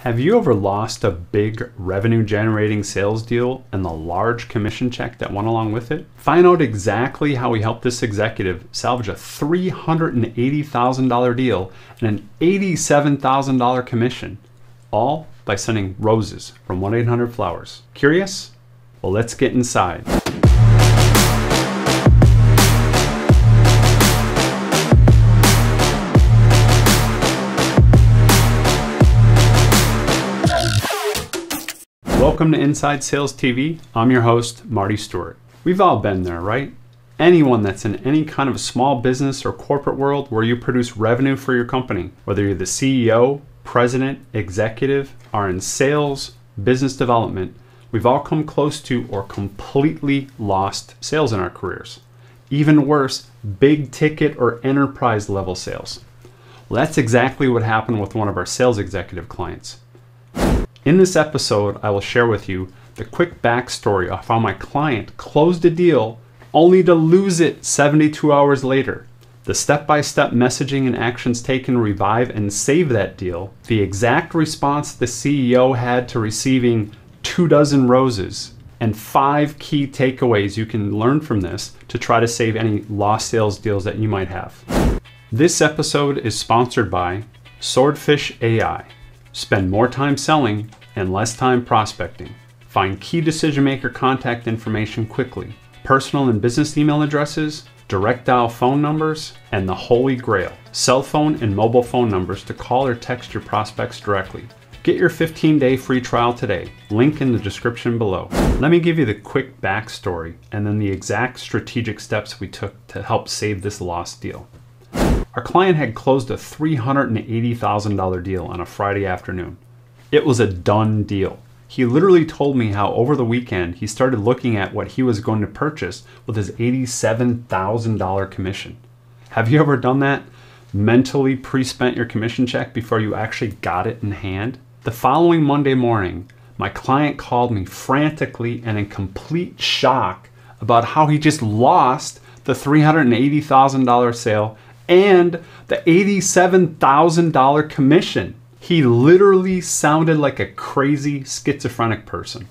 Have you ever lost a big revenue generating sales deal and the large commission check that went along with it? Find out exactly how we helped this executive salvage a $380,000 deal and an $87,000 commission, all by sending roses from 1-800-Flowers. Curious? Well, let's get inside. Welcome to Inside Sales TV. I'm your host, Marty Stewart. We've all been there, right? Anyone that's in any kind of small business or corporate world where you produce revenue for your company, whether you're the CEO, president, executive, are in sales, business development, we've all come close to or completely lost sales in our careers. Even worse, big ticket or enterprise level sales. Well, that's exactly what happened with one of our sales executive clients. In this episode, I will share with you the quick backstory of how my client closed a deal only to lose it 72 hours later, the step-by-step messaging and actions taken to revive and save that deal, the exact response the CEO had to receiving 24 roses, and 5 key takeaways you can learn from this to try to save any lost sales deals that you might have. This episode is sponsored by Swordfish AI. Spend more time selling and less time prospecting. Find key decision maker contact information quickly. Personal and business email addresses, direct dial phone numbers, and the holy grail, cell phone and mobile phone numbers to call or text your prospects directly. Get your 15-day free trial today. Link in the description below. Let me give you the quick backstory and then the exact strategic steps we took to help save this lost deal. Our client had closed a $380,000 deal on a Friday afternoon. It was a done deal. He literally told me how over the weekend he started looking at what he was going to purchase with his $87,000 commission. Have you ever done that? Mentally pre-spent your commission check before you actually got it in hand? The following Monday morning, my client called me frantically and in complete shock about how he just lost the $380,000 sale and the $87,000 commission. He literally sounded like a crazy schizophrenic person.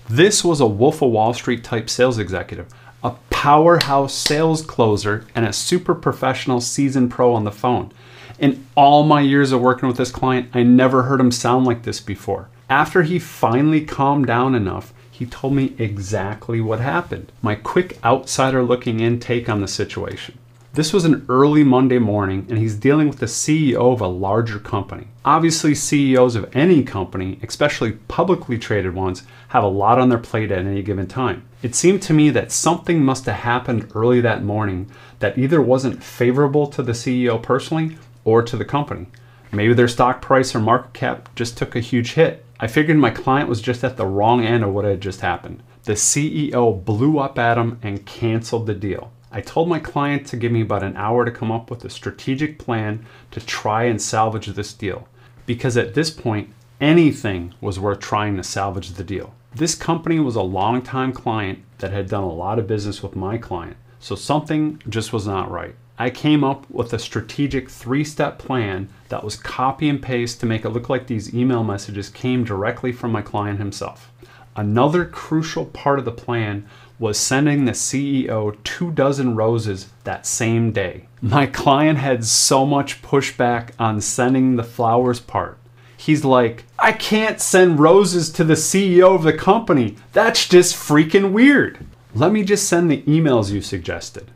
This was a Wolf of Wall Street type sales executive, a powerhouse sales closer, and a super professional seasoned pro on the phone. In all my years of working with this client, I never heard him sound like this before. After he finally calmed down enough, he told me exactly what happened. My quick outsider looking in take on the situation. This was an early Monday morning and he's dealing with the CEO of a larger company. Obviously, CEOs of any company, especially publicly traded ones, have a lot on their plate at any given time. It seemed to me that something must have happened early that morning that either wasn't favorable to the CEO personally or to the company. Maybe their stock price or market cap just took a huge hit. I figured my client was just at the wrong end of what had just happened. The CEO blew up at him and canceled the deal. I told my client to give me about an hour to come up with a strategic plan to try and salvage this deal, because at this point, anything was worth trying to salvage the deal. This company was a longtime client that had done a lot of business with my client, so something just was not right. I came up with a strategic 3-step plan that was copy and paste to make it look like these email messages came directly from my client himself. Another crucial part of the plan was sending the CEO 24 roses that same day. My client had so much pushback on sending the flowers part. He's like, I can't send roses to the CEO of the company. That's just freaking weird. Let me just send the emails you suggested.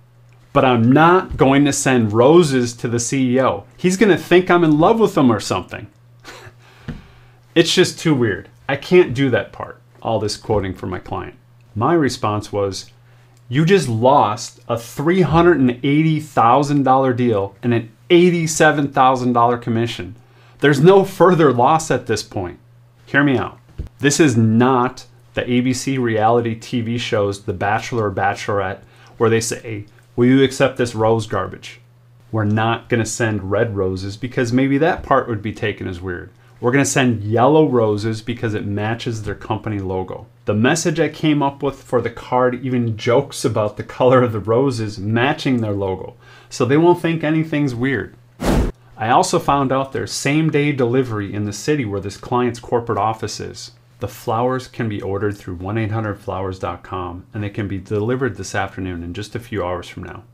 But I'm not going to send roses to the CEO. He's gonna think I'm in love with him or something. It's just too weird. I can't do that part. All this quoting from my client. My response was, you just lost a $380,000 deal and an $87,000 commission. There's no further loss at this point. Hear me out. This is not the ABC reality TV shows The Bachelor or Bachelorette where they say, will you accept this rose garbage? We're not gonna send red roses because maybe that part would be taken as weird. We're gonna send yellow roses because it matches their company logo. The message I came up with for the card even jokes about the color of the roses matching their logo, so they won't think anything's weird. I also found out there's same-day delivery in the city where this client's corporate office is. The flowers can be ordered through 1-800-Flowers.com and they can be delivered this afternoon in just a few hours from now.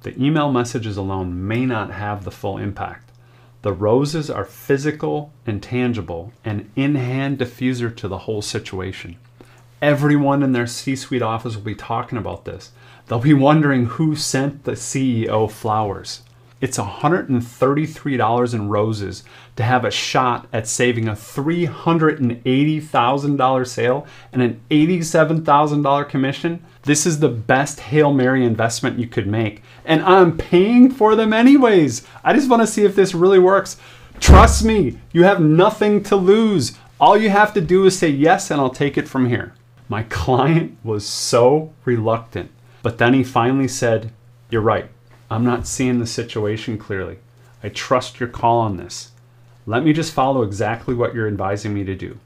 The email messages alone may not have the full impact. The roses are physical and tangible, and in-hand diffuser to the whole situation. Everyone in their C-suite office will be talking about this. They'll be wondering who sent the CEO flowers. It's $133 in roses to have a shot at saving a $380,000 sale and an $87,000 commission. This is the best Hail Mary investment you could make. And I'm paying for them anyways. I just want to see if this really works. Trust me, you have nothing to lose. All you have to do is say yes and I'll take it from here. My client was so reluctant, but then he finally said, "You're right. I'm not seeing the situation clearly. I trust your call on this. Let me just follow exactly what you're advising me to do.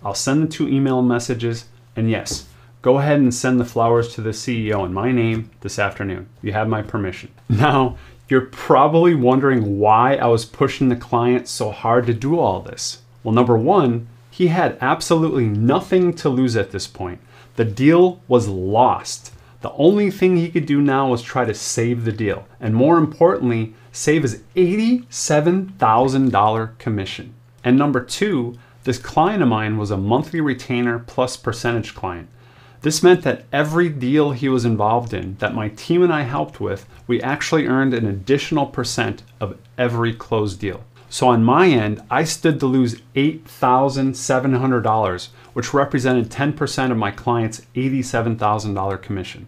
I'll send the 2 email messages, and yes, go ahead and send the flowers to the CEO in my name this afternoon. You have my permission." Now, you're probably wondering why I was pushing the client so hard to do all this. Well, number one, he had absolutely nothing to lose at this point. The deal was lost. The only thing he could do now was try to save the deal, and more importantly, save his $87,000 commission. And number two, this client of mine was a monthly retainer plus percentage client. This meant that every deal he was involved in that my team and I helped with, we actually earned an additional % of every closed deal. So on my end, I stood to lose $8,700, which represented 10% of my client's $87,000 commission.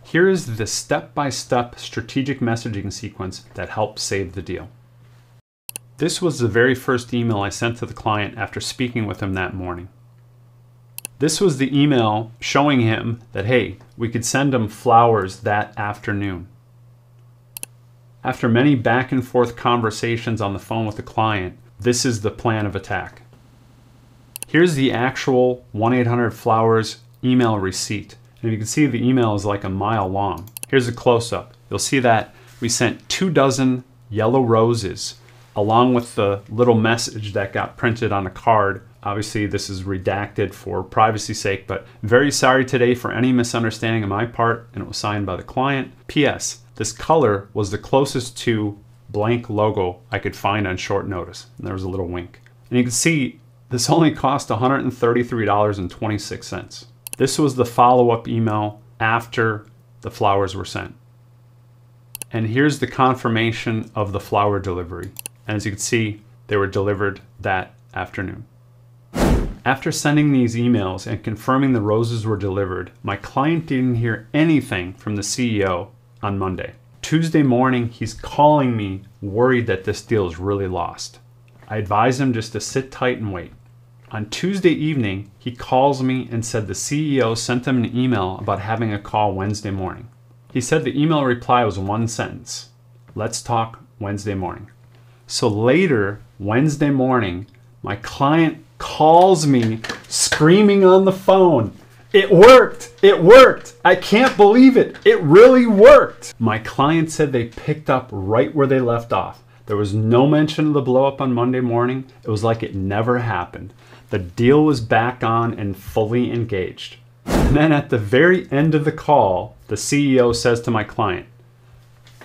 Here is the step-by-step strategic messaging sequence that helped save the deal. This was the very first email I sent to the client after speaking with him that morning. This was the email showing him that, hey, we could send him flowers that afternoon. After many back and forth conversations on the phone with the client, this is the plan of attack. Here's the actual 1-800-Flowers email receipt. And you can see the email is like a mile long. Here's a close-up. You'll see that we sent 2 dozen yellow roses along with the little message that got printed on a card. Obviously, this is redacted for privacy's sake, but very sorry today for any misunderstanding on my part, and it was signed by the client. P.S. This color was the closest to blank logo I could find on short notice. And there was a little wink. And you can see this only cost $133.26. This was the follow-up email after the flowers were sent. And here's the confirmation of the flower delivery. And as you can see, they were delivered that afternoon. After sending these emails and confirming the roses were delivered, my client didn't hear anything from the CEO on Monday. Tuesday morning, he's calling me worried that this deal is really lost. I advised him just to sit tight and wait. On Tuesday evening, he calls me and said the CEO sent him an email about having a call Wednesday morning. He said the email reply was one sentence: "Let's talk Wednesday morning." So later, Wednesday morning, my client calls me screaming on the phone. It worked! It worked! I can't believe it! It really worked! My client said they picked up right where they left off. There was no mention of the blow up on Monday morning. It was like it never happened. The deal was back on and fully engaged. And then at the very end of the call, the CEO says to my client,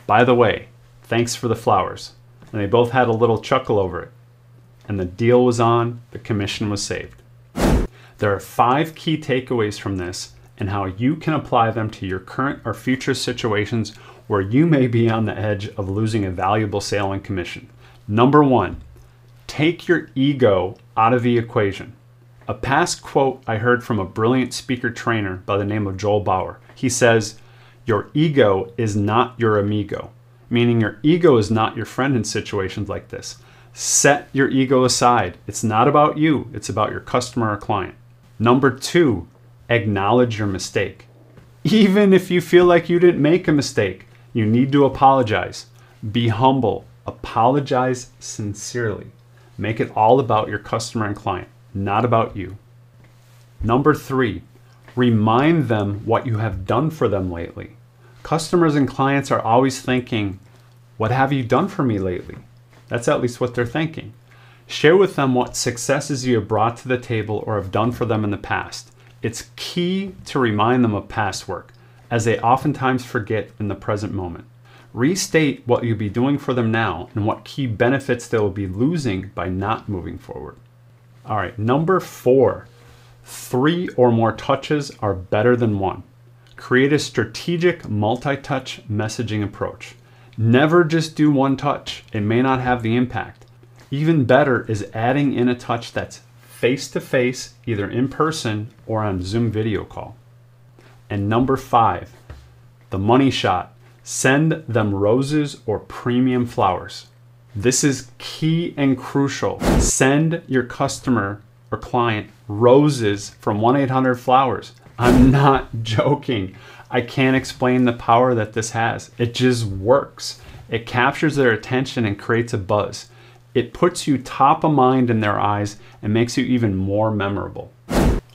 "By the way, thanks for the flowers." And they both had a little chuckle over it. And the deal was on, the commission was saved. There are 5 key takeaways from this and how you can apply them to your current or future situations where you may be on the edge of losing a valuable sale and commission. Number 1, take your ego out of the equation. A past quote I heard from a brilliant speaker trainer by the name of Joel Bauer. He says, "Your ego is not your amigo," meaning your ego is not your friend in situations like this. Set your ego aside. It's not about you. It's about your customer or client. Number 2, acknowledge your mistake. Even if you feel like you didn't make a mistake, you need to apologize. Be humble. Apologize sincerely. Make it all about your customer and client, not about you. Number 3, remind them what you have done for them lately. Customers and clients are always thinking, "What have you done for me lately?" That's at least what they're thinking. Share with them what successes you have brought to the table or have done for them in the past. It's key to remind them of past work, as they oftentimes forget in the present moment. Restate what you'll be doing for them now and what key benefits they will be losing by not moving forward. All right, number 4, 3 or more touches are better than one. Create a strategic multi-touch messaging approach. Never just do one touch. It may not have the impact. Even better is adding in a touch that's face-to-face, either in person or on Zoom video call. And number 5, the money shot. Send them roses or premium flowers. This is key and crucial. Send your customer or client roses from 1-800-Flowers. I'm not joking. I can't explain the power that this has. It just works. It captures their attention and creates a buzz. It puts you top of mind in their eyes and makes you even more memorable.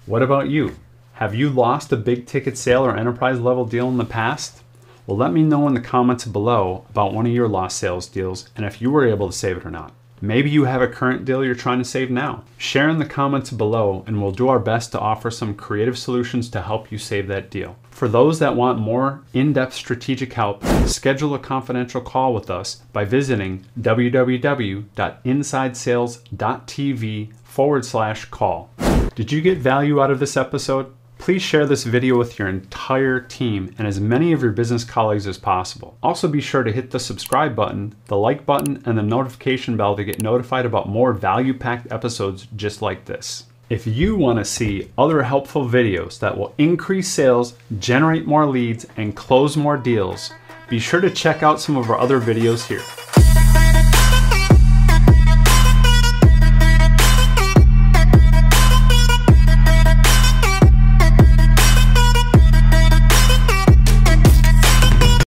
What about you? Have you lost a big ticket sale or enterprise level deal in the past? Well, let me know in the comments below about one of your lost sales deals and if you were able to save it or not. Maybe you have a current deal you're trying to save now. Share in the comments below and we'll do our best to offer some creative solutions to help you save that deal. For those that want more in-depth strategic help, schedule a confidential call with us by visiting www.insidesales.tv/call. Did you get value out of this episode? Please share this video with your entire team and as many of your business colleagues as possible. Also be sure to hit the subscribe button, the like button, and the notification bell to get notified about more value-packed episodes just like this. If you want to see other helpful videos that will increase sales, generate more leads, and close more deals, be sure to check out some of our other videos here.